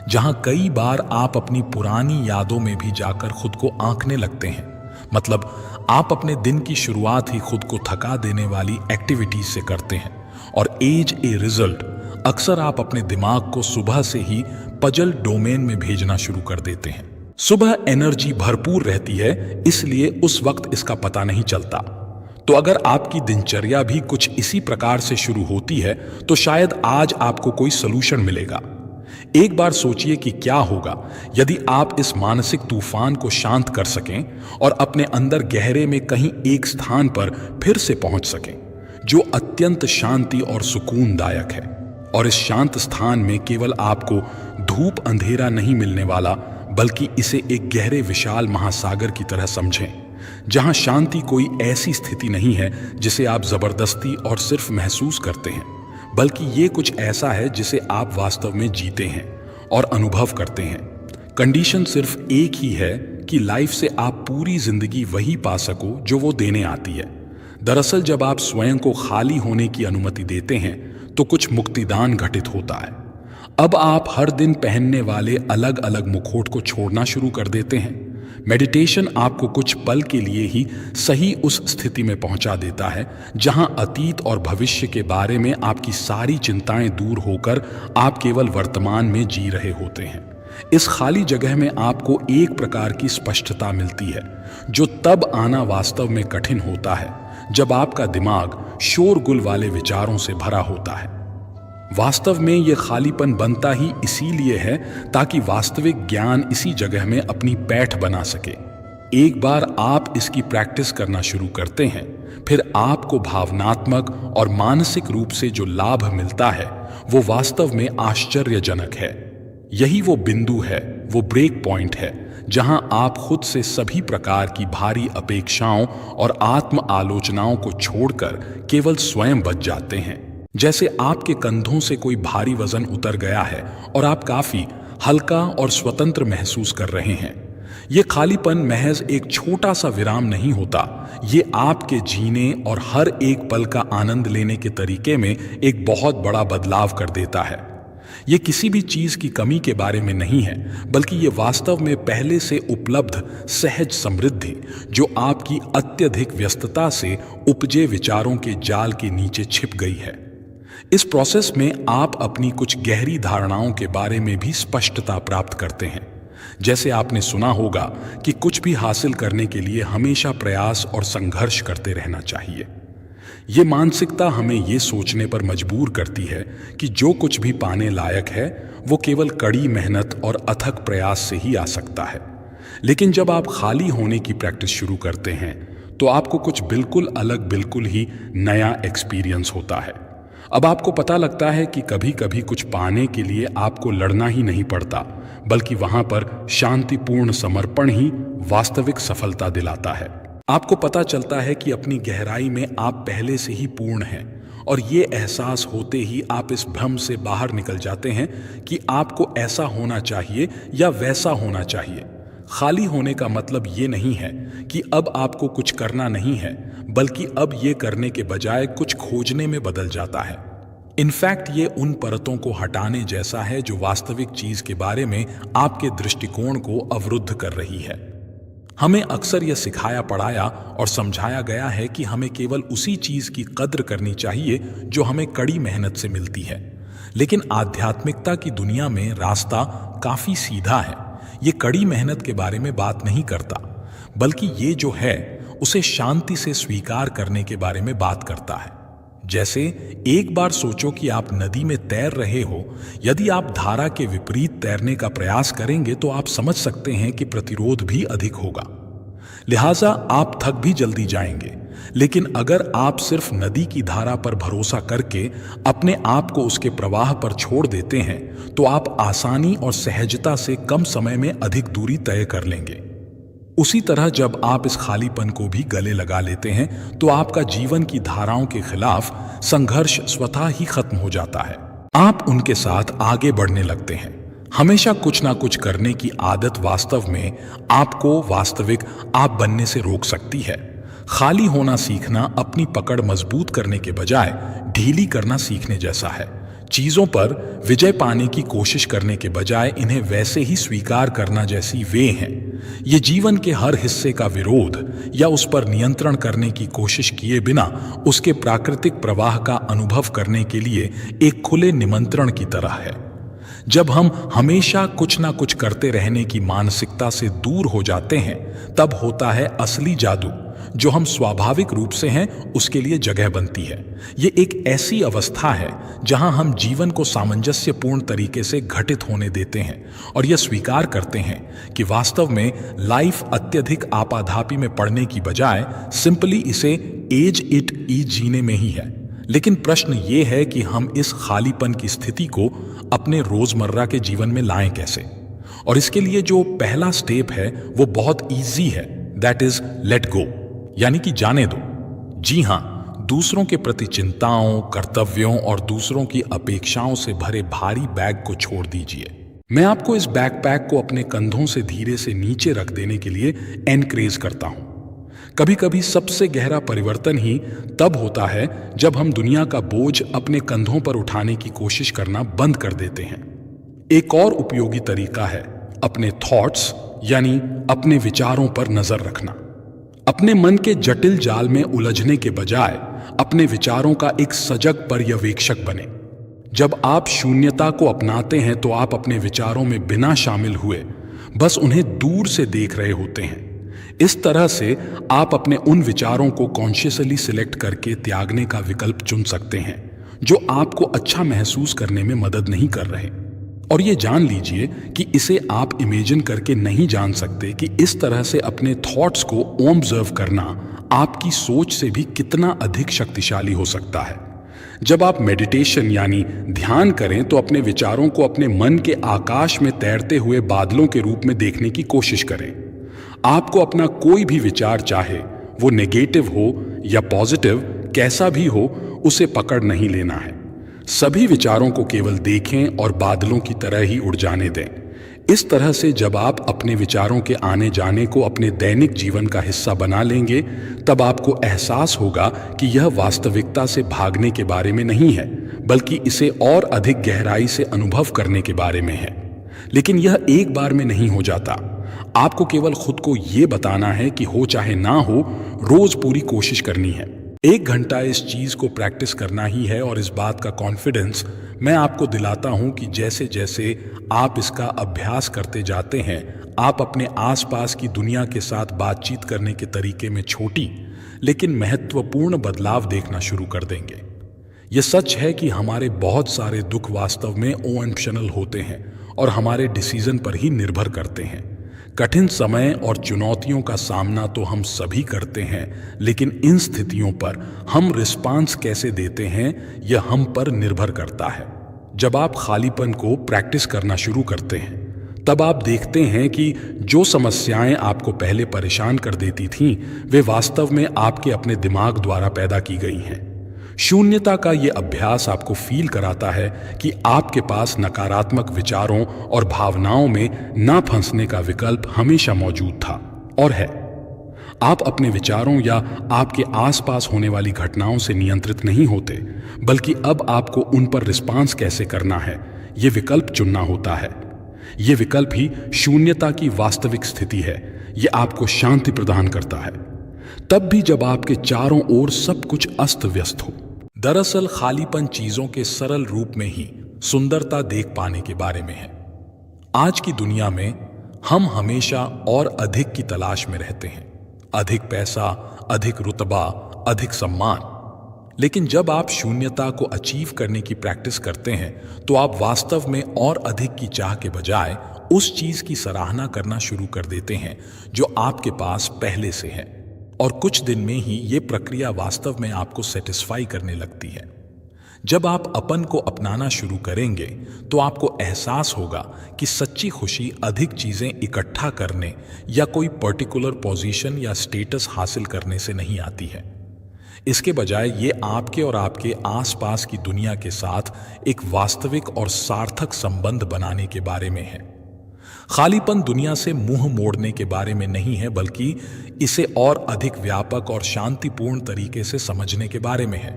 जहां कई बार आप अपनी पुरानी यादों में भी जाकर खुद को आंकने लगते हैं। मतलब आप अपने दिन की शुरुआत ही खुद को थका देने वाली एक्टिविटीज से करते हैं और एज ए रिजल्ट अक्सर आप अपने दिमाग को सुबह से ही पजल डोमेन में भेजना शुरू कर देते हैं। सुबह एनर्जी भरपूर रहती है, इसलिए उस वक्त इसका पता नहीं चलता। तो अगर आपकी दिनचर्या भी कुछ इसी प्रकार से शुरू होती है तो शायद आज आपको कोई सलूशन मिलेगा। एक बार सोचिए कि क्या होगा यदि आप इस मानसिक तूफान को शांत कर सकें और अपने अंदर गहरे में कहीं एक स्थान पर फिर से पहुंच सकें जो अत्यंत शांति और सुकूनदायक है। और इस शांत स्थान में केवल आपको धूप अंधेरा नहीं मिलने वाला, बल्कि इसे एक गहरे विशाल महासागर की तरह समझें जहां शांति कोई ऐसी स्थिति नहीं है जिसे आप जबरदस्ती और सिर्फ महसूस करते हैं, बल्कि ये कुछ ऐसा है जिसे आप वास्तव में जीते हैं और अनुभव करते हैं। कंडीशन सिर्फ एक ही है कि लाइफ से आप पूरी जिंदगी वही पा सको जो वो देने आती है। दरअसल जब आप स्वयं को खाली होने की अनुमति देते हैं तो कुछ मुक्तिदान घटित होता है। अब आप हर दिन पहनने वाले अलग अलग मुखौट को छोड़ना शुरू कर देते हैं। मेडिटेशन आपको कुछ पल के लिए ही सही उस स्थिति में पहुंचा देता है जहां अतीत और भविष्य के बारे में आपकी सारी चिंताएं दूर होकर आप केवल वर्तमान में जी रहे होते हैं। इस खाली जगह में आपको एक प्रकार की स्पष्टता मिलती है जो तब आना वास्तव में कठिन होता है जब आपका दिमाग शोरगुल वाले विचारों से भरा होता है। वास्तव में यह खालीपन बनता ही इसीलिए है ताकि वास्तविक ज्ञान इसी जगह में अपनी पैठ बना सके। एक बार आप इसकी प्रैक्टिस करना शुरू करते हैं, फिर आपको भावनात्मक और मानसिक रूप से जो लाभ मिलता है वो वास्तव में आश्चर्यजनक है। यही वो बिंदु है, वो ब्रेक पॉइंट है जहां आप खुद से सभी प्रकार की भारी अपेक्षाओं और आत्म आलोचनाओं को छोड़कर केवल स्वयं बच जाते हैं। जैसे आपके कंधों से कोई भारी वजन उतर गया है और आप काफी हल्का और स्वतंत्र महसूस कर रहे हैं। ये खालीपन महज एक छोटा सा विराम नहीं होता, ये आपके जीने और हर एक पल का आनंद लेने के तरीके में एक बहुत बड़ा बदलाव कर देता है। ये किसी भी चीज की कमी के बारे में नहीं है, बल्कि ये वास्तव में पहले से उपलब्ध सहज समृद्धि जो आपकी अत्यधिक व्यस्तता से उपजे विचारों के जाल के नीचे छिप गई है। इस प्रोसेस में आप अपनी कुछ गहरी धारणाओं के बारे में भी स्पष्टता प्राप्त करते हैं। जैसे आपने सुना होगा कि कुछ भी हासिल करने के लिए हमेशा प्रयास और संघर्ष करते रहना चाहिए। ये मानसिकता हमें ये सोचने पर मजबूर करती है कि जो कुछ भी पाने लायक है वो केवल कड़ी मेहनत और अथक प्रयास से ही आ सकता है। लेकिन जब आप खाली होने की प्रैक्टिस शुरू करते हैं तो आपको कुछ बिल्कुल अलग, बिल्कुल ही नया एक्सपीरियंस होता है। अब आपको पता लगता है कि कभी कभी कुछ पाने के लिए आपको लड़ना ही नहीं पड़ता, बल्कि वहां पर शांतिपूर्ण समर्पण ही वास्तविक सफलता दिलाता है। आपको पता चलता है कि अपनी गहराई में आप पहले से ही पूर्ण हैं, और ये एहसास होते ही आप इस भ्रम से बाहर निकल जाते हैं कि आपको ऐसा होना चाहिए या वैसा होना चाहिए। खाली होने का मतलब ये नहीं है कि अब आपको कुछ करना नहीं है, बल्कि अब ये करने के बजाय कुछ खोजने में बदल जाता है। इनफैक्ट ये उन परतों को हटाने जैसा है जो वास्तविक चीज के बारे में आपके दृष्टिकोण को अवरुद्ध कर रही है। हमें अक्सर यह सिखाया पढ़ाया और समझाया गया है कि हमें केवल उसी चीज की कद्र करनी चाहिए जो हमें कड़ी मेहनत से मिलती है। लेकिन आध्यात्मिकता की दुनिया में रास्ता काफी सीधा है। ये कड़ी मेहनत के बारे में बात नहीं करता, बल्कि ये जो है उसे शांति से स्वीकार करने के बारे में बात करता है। जैसे एक बार सोचो कि आप नदी में तैर रहे हो। यदि आप धारा के विपरीत तैरने का प्रयास करेंगे तो आप समझ सकते हैं कि प्रतिरोध भी अधिक होगा, लिहाजा आप थक भी जल्दी जाएंगे। लेकिन अगर आप सिर्फ नदी की धारा पर भरोसा करके अपने आप को उसके प्रवाह पर छोड़ देते हैं तो आप आसानी और सहजता से कम समय में अधिक दूरी तय कर लेंगे। उसी तरह जब आप इस खालीपन को भी गले लगा लेते हैं तो आपका जीवन की धाराओं के खिलाफ संघर्ष स्वतः ही खत्म हो जाता है। आप उनके साथ आगे बढ़ने लगते हैं। हमेशा कुछ ना कुछ करने की आदत वास्तव में आपको वास्तविक आप बनने से रोक सकती है। खाली होना सीखना अपनी पकड़ मजबूत करने के बजाय ढीली करना सीखने जैसा है। चीजों पर विजय पाने की कोशिश करने के बजाय इन्हें वैसे ही स्वीकार करना जैसी वे हैं। ये जीवन के हर हिस्से का विरोध या उस पर नियंत्रण करने की कोशिश किए बिना उसके प्राकृतिक प्रवाह का अनुभव करने के लिए एक खुले निमंत्रण की तरह है। जब हम हमेशा कुछ ना कुछ करते रहने की मानसिकता से दूर हो जाते हैं तब होता है असली जादू। जो हम स्वाभाविक रूप से हैं उसके लिए जगह बनती है। ये एक ऐसी अवस्था है जहां हम जीवन को सामंजस्यपूर्ण तरीके से घटित होने देते हैं और यह स्वीकार करते हैं कि वास्तव में लाइफ अत्यधिक आपाधापी में पड़ने की बजाय सिंपली इसे एज इट ईज जीने में ही है। लेकिन प्रश्न ये है कि हम इस खालीपन की स्थिति को अपने रोजमर्रा के जीवन में लाएं कैसे। और इसके लिए जो पहला स्टेप है वो बहुत ईजी है। दैट इज लेट गो, यानी कि जाने दो। जी हां, दूसरों के प्रति चिंताओं, कर्तव्यों और दूसरों की अपेक्षाओं से भरे भारी बैग को छोड़ दीजिए। मैं आपको इस बैकपैक को अपने कंधों से धीरे से नीचे रख देने के लिए एनकरेज करता हूं। कभी कभी सबसे गहरा परिवर्तन ही तब होता है जब हम दुनिया का बोझ अपने कंधों पर उठाने की कोशिश करना बंद कर देते हैं। एक और उपयोगी तरीका है अपने थॉट्स यानी अपने विचारों पर नजर रखना। अपने मन के जटिल जाल में उलझने के बजाय अपने विचारों का एक सजग पर्यवेक्षक बने। जब आप शून्यता को अपनाते हैं तो आप अपने विचारों में बिना शामिल हुए बस उन्हें दूर से देख रहे होते हैं। इस तरह से आप अपने उन विचारों को कॉन्शियसली सिलेक्ट करके त्यागने का विकल्प चुन सकते हैं जो आपको अच्छा महसूस करने में मदद नहीं कर रहे। और ये जान लीजिए कि इसे आप इमेजिन करके नहीं जान सकते कि इस तरह से अपने थॉट्स को ऑब्जर्व करना आपकी सोच से भी कितना अधिक शक्तिशाली हो सकता है। जब आप मेडिटेशन यानी ध्यान करें तो अपने विचारों को अपने मन के आकाश में तैरते हुए बादलों के रूप में देखने की कोशिश करें। आपको अपना कोई भी विचार, चाहे वो नेगेटिव हो या पॉजिटिव, कैसा भी हो, उसे पकड़ नहीं लेना है। सभी विचारों को केवल देखें और बादलों की तरह ही उड़ जाने दें। इस तरह से जब आप अपने विचारों के आने जाने को अपने दैनिक जीवन का हिस्सा बना लेंगे, तब आपको एहसास होगा कि यह वास्तविकता से भागने के बारे में नहीं है, बल्कि इसे और अधिक गहराई से अनुभव करने के बारे में है। लेकिन यह एक बार में नहीं हो जाता। आपको केवल खुद को यह बताना है कि हो चाहे ना हो, रोज पूरी कोशिश करनी है। 1 घंटा इस चीज को प्रैक्टिस करना ही है और इस बात का कॉन्फिडेंस मैं आपको दिलाता हूं कि जैसे जैसे आप इसका अभ्यास करते जाते हैं, आप अपने आसपास की दुनिया के साथ बातचीत करने के तरीके में छोटी लेकिन महत्वपूर्ण बदलाव देखना शुरू कर देंगे। यह सच है कि हमारे बहुत सारे दुख वास्तव में ऑप्शनल होते हैं और हमारे डिसीजन पर ही निर्भर करते हैं। कठिन समय और चुनौतियों का सामना तो हम सभी करते हैं, लेकिन इन स्थितियों पर हम रिस्पांस कैसे देते हैं यह हम पर निर्भर करता है। जब आप खालीपन को प्रैक्टिस करना शुरू करते हैं, तब आप देखते हैं कि जो समस्याएं आपको पहले परेशान कर देती थीं, वे वास्तव में आपके अपने दिमाग द्वारा पैदा की गई हैं। शून्यता का ये अभ्यास आपको फील कराता है कि आपके पास नकारात्मक विचारों और भावनाओं में ना फंसने का विकल्प हमेशा मौजूद था और है। आप अपने विचारों या आपके आसपास होने वाली घटनाओं से नियंत्रित नहीं होते, बल्कि अब आपको उन पर रिस्पांस कैसे करना है, ये विकल्प चुनना होता है। ये विकल्प ही शून्यता की वास्तविक स्थिति है। ये आपको शांति प्रदान करता है, तब भी जब आपके चारों ओर सब कुछ अस्त व्यस्त हो। दरअसल खालीपन चीजों के सरल रूप में ही सुंदरता देख पाने के बारे में है। आज की दुनिया में हम हमेशा और अधिक की तलाश में रहते हैं, अधिक पैसा, अधिक रुतबा, अधिक सम्मान। लेकिन जब आप शून्यता को अचीव करने की प्रैक्टिस करते हैं, तो आप वास्तव में और अधिक की चाह के बजाय उस चीज की सराहना करना शुरू कर देते हैं जो आपके पास पहले से है। और कुछ दिन में ही ये प्रक्रिया वास्तव में आपको सेटिस्फाई करने लगती है। जब आप अपन को अपनाना शुरू करेंगे, तो आपको एहसास होगा कि सच्ची खुशी अधिक चीजें इकट्ठा करने या कोई पर्टिकुलर पोजीशन या स्टेटस हासिल करने से नहीं आती है। इसके बजाय ये आपके और आपके आसपास की दुनिया के साथ एक वास्तविक और सार्थक संबंध बनाने के बारे में है। खालीपन दुनिया से मुंह मोड़ने के बारे में नहीं है, बल्कि इसे और अधिक व्यापक और शांतिपूर्ण तरीके से समझने के बारे में है।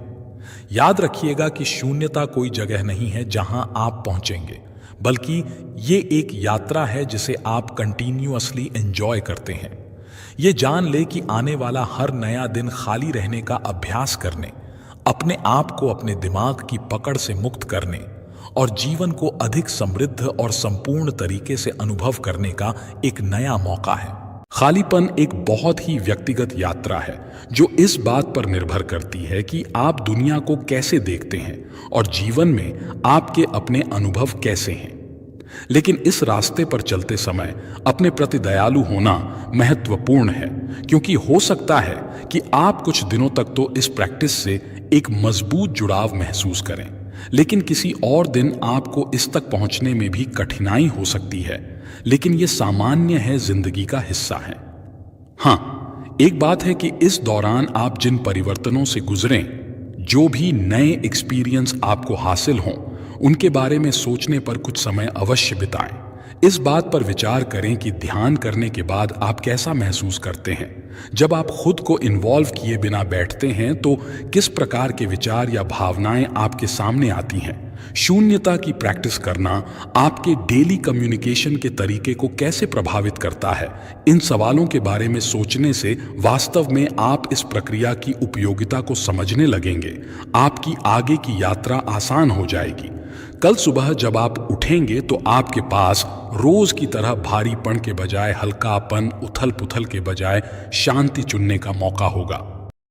याद रखिएगा कि शून्यता कोई जगह नहीं है जहां आप पहुंचेंगे, बल्कि ये एक यात्रा है जिसे आप कंटिन्यूअसली एंजॉय करते हैं। ये जान ले कि आने वाला हर नया दिन खाली रहने का अभ्यास करने, अपने आप को अपने दिमाग की पकड़ से मुक्त करने और जीवन को अधिक समृद्ध और संपूर्ण तरीके से अनुभव करने का एक नया मौका है। खालीपन एक बहुत ही व्यक्तिगत यात्रा है जो इस बात पर निर्भर करती है कि आप दुनिया को कैसे देखते हैं और जीवन में आपके अपने अनुभव कैसे हैं। लेकिन इस रास्ते पर चलते समय अपने प्रति दयालु होना महत्वपूर्ण है, क्योंकि हो सकता है कि आप कुछ दिनों तक तो इस प्रैक्टिस से एक मजबूत जुड़ाव महसूस करें, लेकिन किसी और दिन आपको इस तक पहुंचने में भी कठिनाई हो सकती है। लेकिन यह सामान्य है, जिंदगी का हिस्सा है। हाँ, एक बात है कि इस दौरान आप जिन परिवर्तनों से गुजरें, जो भी नए एक्सपीरियंस आपको हासिल हों, उनके बारे में सोचने पर कुछ समय अवश्य बिताएं। इस बात पर विचार करें कि ध्यान करने के बाद आप कैसा महसूस करते हैं। जब आप खुद को इन्वॉल्व किए बिना बैठते हैं तो किस प्रकार के विचार या भावनाएं आपके सामने आती हैं। शून्यता की प्रैक्टिस करना आपके डेली कम्युनिकेशन के तरीके को कैसे प्रभावित करता है, इन सवालों के बारे में सोचने से वास्तव में आप इस प्रक्रिया की उपयोगिता को समझने लगेंगे। आपकी आगे की यात्रा आसान हो जाएगी। कल सुबह जब आप उठेंगे तो आपके पास रोज की तरह भारीपन के बजाय हल्कापन, उथल पुथल के बजाय शांति चुनने का मौका होगा।